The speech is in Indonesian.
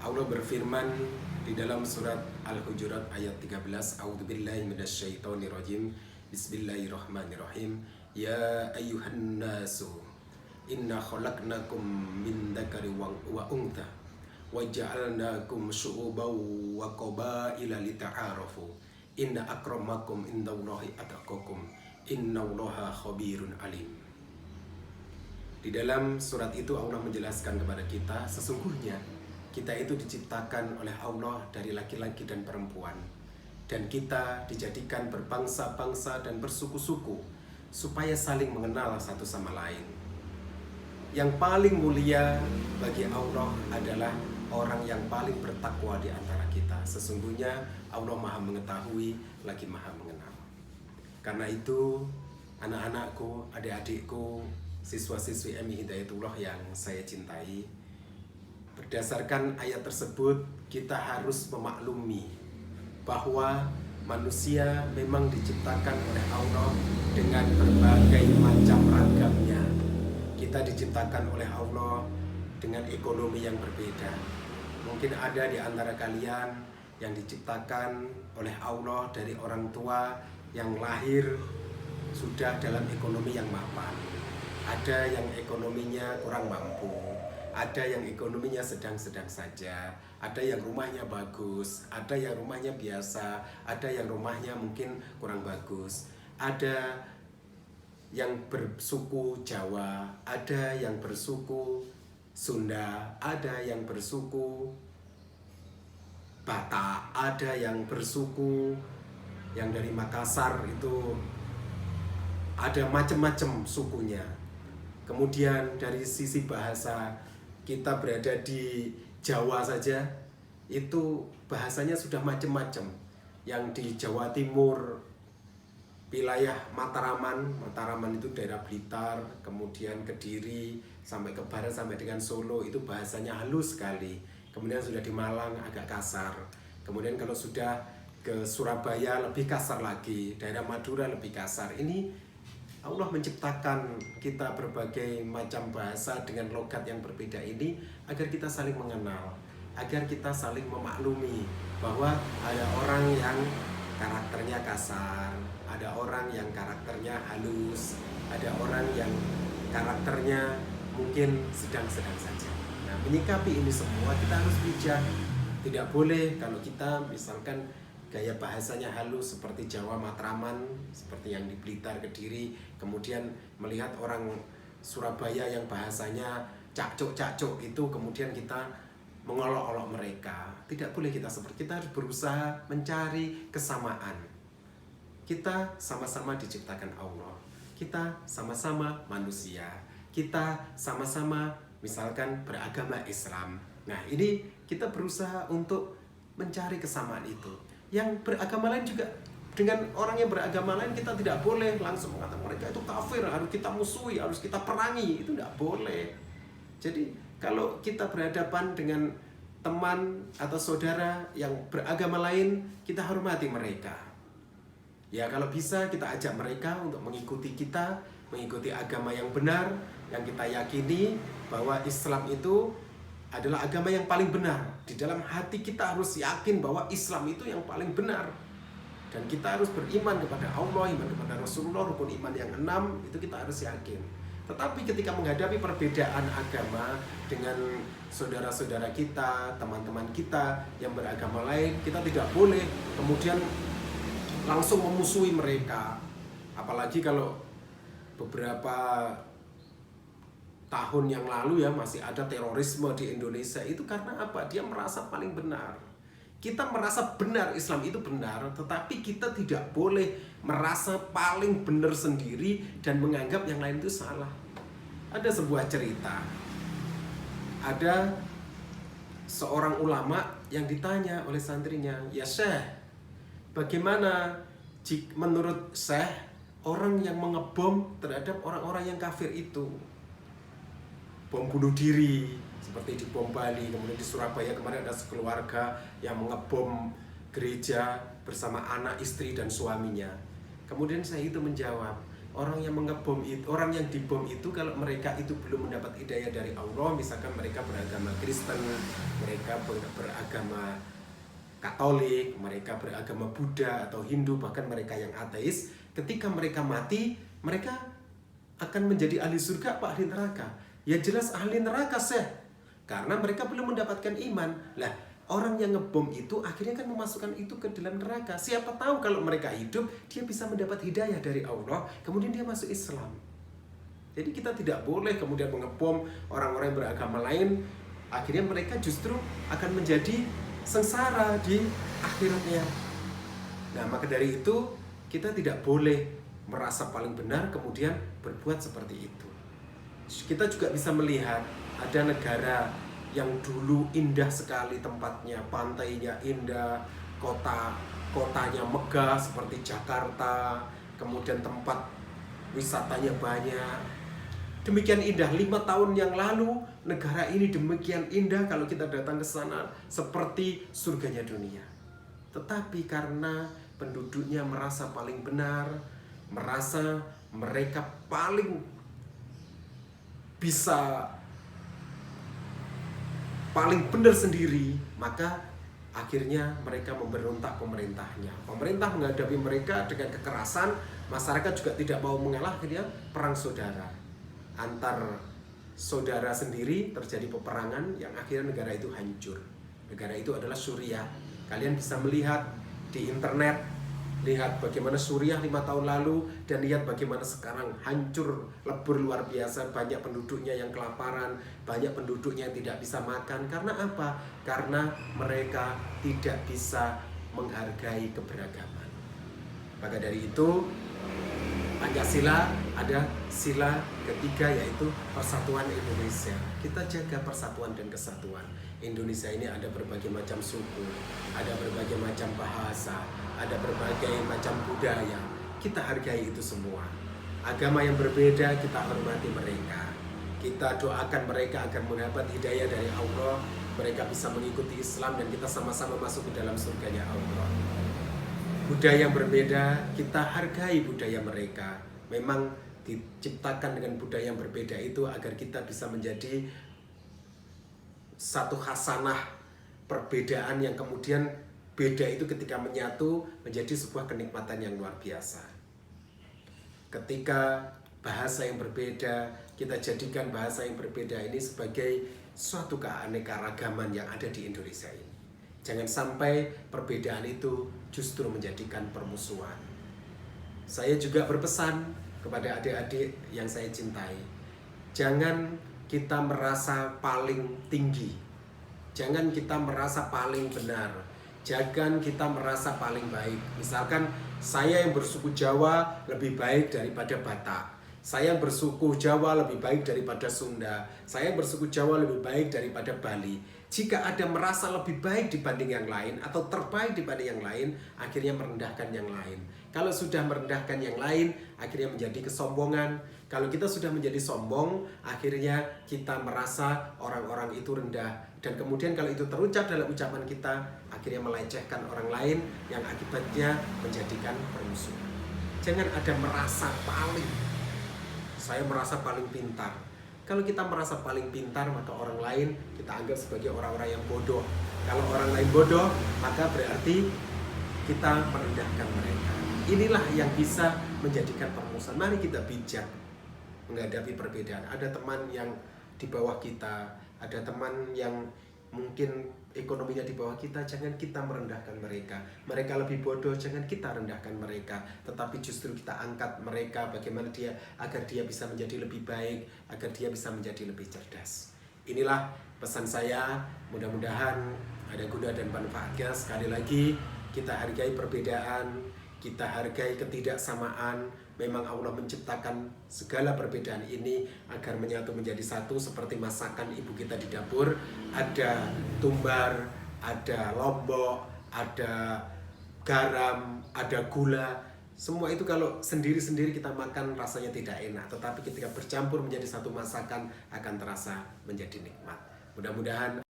Allah berfirman di dalam surat Al-Hujurat ayat 13, A'udzubillahi minasyaitonirrajim. Bismillahirrahmanirrahim. Ya ayyuhan nasu inna khalaqnakum min dzakari wa untha wa ja'alnakum syu'uban wa qabaila lita'arafu. Inna akramakum indallahi atqakum. Innallaha khabirun alim. Di dalam surat itu Allah menjelaskan kepada kita, sesungguhnya kita itu diciptakan oleh Allah dari laki-laki dan perempuan. Dan kita dijadikan berbangsa-bangsa dan bersuku-suku supaya saling mengenal satu sama lain. Yang paling mulia bagi Allah adalah orang yang paling bertakwa di antara kita. Sesungguhnya Allah Maha mengetahui lagi Maha mengenal. Karena itu, anak-anakku, adik-adikku, siswa-siswi MI Hidayatullah yang saya cintai, berdasarkan ayat tersebut kita harus memaklumi bahwa manusia memang diciptakan oleh Allah dengan berbagai macam ragamnya. Kita diciptakan oleh Allah dengan ekonomi yang berbeda. Mungkin ada di antara kalian yang diciptakan oleh Allah dari orang tua yang lahir sudah dalam ekonomi yang mapan. Ada yang ekonominya kurang mampu, ada yang ekonominya sedang-sedang saja, ada yang rumahnya bagus, ada yang rumahnya biasa, ada yang rumahnya mungkin kurang bagus, ada yang bersuku Jawa, ada yang bersuku Sunda, ada yang bersuku Batak, ada yang bersuku yang dari Makassar, itu ada macam-macam sukunya. Kemudian dari sisi bahasa, kita berada di Jawa saja, itu bahasanya sudah macam-macam. Yang di Jawa Timur, wilayah Mataraman itu daerah Blitar, kemudian Kediri, sampai ke barat sampai dengan Solo, itu bahasanya halus sekali. Kemudian sudah di Malang agak kasar. Kemudian kalau sudah ke Surabaya lebih kasar lagi, daerah Madura lebih kasar. Ini Allah menciptakan kita berbagai macam bahasa dengan logat yang berbeda ini agar kita saling mengenal, agar kita saling memaklumi bahwa ada orang yang karakternya kasar, ada orang yang karakternya halus, ada orang yang karakternya mungkin sedang-sedang saja. Nah, menyikapi ini semua kita harus bijak. Tidak boleh kalau kita misalkan gaya bahasanya halus seperti Jawa Matraman, seperti yang di Blitar, Kediri, kemudian melihat orang Surabaya yang bahasanya cakcuk-cakcuk itu, kemudian kita mengolok-olok mereka. Tidak boleh kita seperti, kita harus berusaha mencari kesamaan. Kita sama-sama diciptakan Allah, kita sama-sama manusia, kita sama-sama misalkan beragama Islam. Nah, ini kita berusaha untuk mencari kesamaan itu. Yang beragama lain juga, dengan orang yang beragama lain kita tidak boleh langsung mengatakan mereka itu kafir, harus kita musuhi, harus kita perangi. Itu tidak boleh. Jadi kalau kita berhadapan dengan teman atau saudara yang beragama lain, kita hormati mereka. Ya, kalau bisa kita ajak mereka untuk mengikuti kita, mengikuti agama yang benar, yang kita yakini bahwa Islam itu adalah agama yang paling benar. Di dalam hati kita harus yakin bahwa Islam itu yang paling benar. Dan kita harus beriman kepada Allah, iman kepada Rasulullah, rukun iman yang 6, itu kita harus yakin. Tetapi ketika menghadapi perbedaan agama dengan saudara-saudara kita, teman-teman kita yang beragama lain, kita tidak boleh kemudian langsung memusuhi mereka. Apalagi kalau beberapa tahun yang lalu ya masih ada terorisme di Indonesia. Itu karena apa? Dia merasa paling benar. Kita merasa benar, Islam itu benar, tetapi kita tidak boleh merasa paling benar sendiri dan menganggap yang lain itu salah. Ada sebuah cerita, ada seorang ulama yang ditanya oleh santrinya, "Ya Syekh, bagaimana menurut Syekh orang yang mengebom terhadap orang-orang yang kafir itu? Bom bunuh diri seperti di bom Bali, kemudian di Surabaya kemarin ada sekeluarga yang mengebom gereja bersama anak, istri dan suaminya." Kemudian saya itu menjawab, orang yang mengebom itu, orang yang dibom itu kalau mereka itu belum mendapat hidayah dari Allah, misalkan mereka beragama Kristen, mereka beragama Katolik, mereka beragama Buddha atau Hindu, bahkan mereka yang ateis, ketika mereka mati, mereka akan menjadi ahli surga apa ahli neraka? Ya jelas ahli neraka seh, karena mereka belum mendapatkan iman. Lah, orang yang ngebom itu akhirnya kan memasukkan itu ke dalam neraka. Siapa tahu kalau mereka hidup, dia bisa mendapat hidayah dari Allah, kemudian dia masuk Islam. Jadi kita tidak boleh kemudian mengebom orang-orang yang beragama lain, akhirnya mereka justru akan menjadi sengsara di akhiratnya. Nah, maka dari itu kita tidak boleh merasa paling benar kemudian berbuat seperti itu. Kita juga bisa melihat ada negara yang dulu indah sekali tempatnya, pantainya indah, kotanya megah seperti Jakarta, kemudian tempat wisatanya banyak. Demikian indah, 5 tahun yang lalu negara ini demikian indah kalau kita datang ke sana seperti surganya dunia. Tetapi karena penduduknya merasa paling benar, merasa mereka paling bisa, paling benar sendiri, maka akhirnya mereka memberontak pemerintahnya. Pemerintah menghadapi mereka dengan kekerasan, masyarakat juga tidak mau mengalah, akhirnya perang saudara. Antar saudara sendiri terjadi peperangan yang akhirnya negara itu hancur. Negara itu adalah Suriah. Kalian bisa melihat di internet, lihat bagaimana Suriah 5 tahun lalu dan lihat bagaimana sekarang hancur lebur luar biasa. Banyak penduduknya yang kelaparan, banyak penduduknya yang tidak bisa makan. Karena apa? Karena mereka tidak bisa menghargai keberagaman. Maka dari itu Pancasila ada sila ketiga, yaitu persatuan Indonesia. Kita jaga persatuan dan kesatuan. Indonesia ini ada berbagai macam suku, ada berbagai macam bahasa, ada berbagai macam budaya. Kita hargai itu semua. Agama yang berbeda kita hormati mereka. Kita doakan mereka agar mendapat hidayah dari Allah, mereka bisa mengikuti Islam dan kita sama-sama masuk ke dalam surganya Allah. Budaya yang berbeda, kita hargai budaya mereka. Memang diciptakan dengan budaya yang berbeda itu agar kita bisa menjadi satu khasanah perbedaan yang kemudian beda itu ketika menyatu menjadi sebuah kenikmatan yang luar biasa. Ketika bahasa yang berbeda, kita jadikan bahasa yang berbeda ini sebagai suatu keanekaragaman yang ada di Indonesia ini. Jangan sampai perbedaan itu justru menjadikan permusuhan. Saya juga berpesan kepada adik-adik yang saya cintai. Jangan kita merasa paling tinggi. Jangan kita merasa paling benar. Jangan kita merasa paling baik. Misalkan saya yang bersuku Jawa lebih baik daripada Batak. Saya yang bersuku Jawa lebih baik daripada Sunda. Saya yang bersuku Jawa lebih baik daripada Bali. Jika ada merasa lebih baik dibanding yang lain atau terbaik dibanding yang lain, akhirnya merendahkan yang lain. Kalau sudah merendahkan yang lain, akhirnya menjadi kesombongan. Kalau kita sudah menjadi sombong, akhirnya kita merasa orang-orang itu rendah. Dan kemudian kalau itu terucap dalam ucapan kita, akhirnya melecehkan orang lain yang akibatnya menjadikan permusuhan. Jangan ada merasa paling. Saya merasa paling pintar. Kalau kita merasa paling pintar, maka orang lain kita anggap sebagai orang-orang yang bodoh. Kalau orang lain bodoh, maka berarti kita merendahkan mereka. Inilah yang bisa menjadikan permusuhan. Mari kita bijak menghadapi perbedaan. Ada teman yang di bawah kita, ada teman yang mungkin ekonominya di bawah kita, jangan kita merendahkan mereka. Mereka lebih bodoh, jangan kita rendahkan mereka, tetapi justru kita angkat mereka bagaimana dia agar dia bisa menjadi lebih baik, agar dia bisa menjadi lebih cerdas. Inilah pesan saya, mudah-mudahan ada guna dan manfaatnya. Sekali lagi, kita hargai perbedaan, kita hargai ketidaksamaan. Memang Allah menciptakan segala perbedaan ini agar menyatu menjadi satu, seperti masakan ibu kita di dapur. Ada tumbar, ada lombok, ada garam, ada gula. Semua itu kalau sendiri-sendiri kita makan rasanya tidak enak, tetapi ketika bercampur menjadi satu masakan akan terasa menjadi nikmat. Mudah-mudahan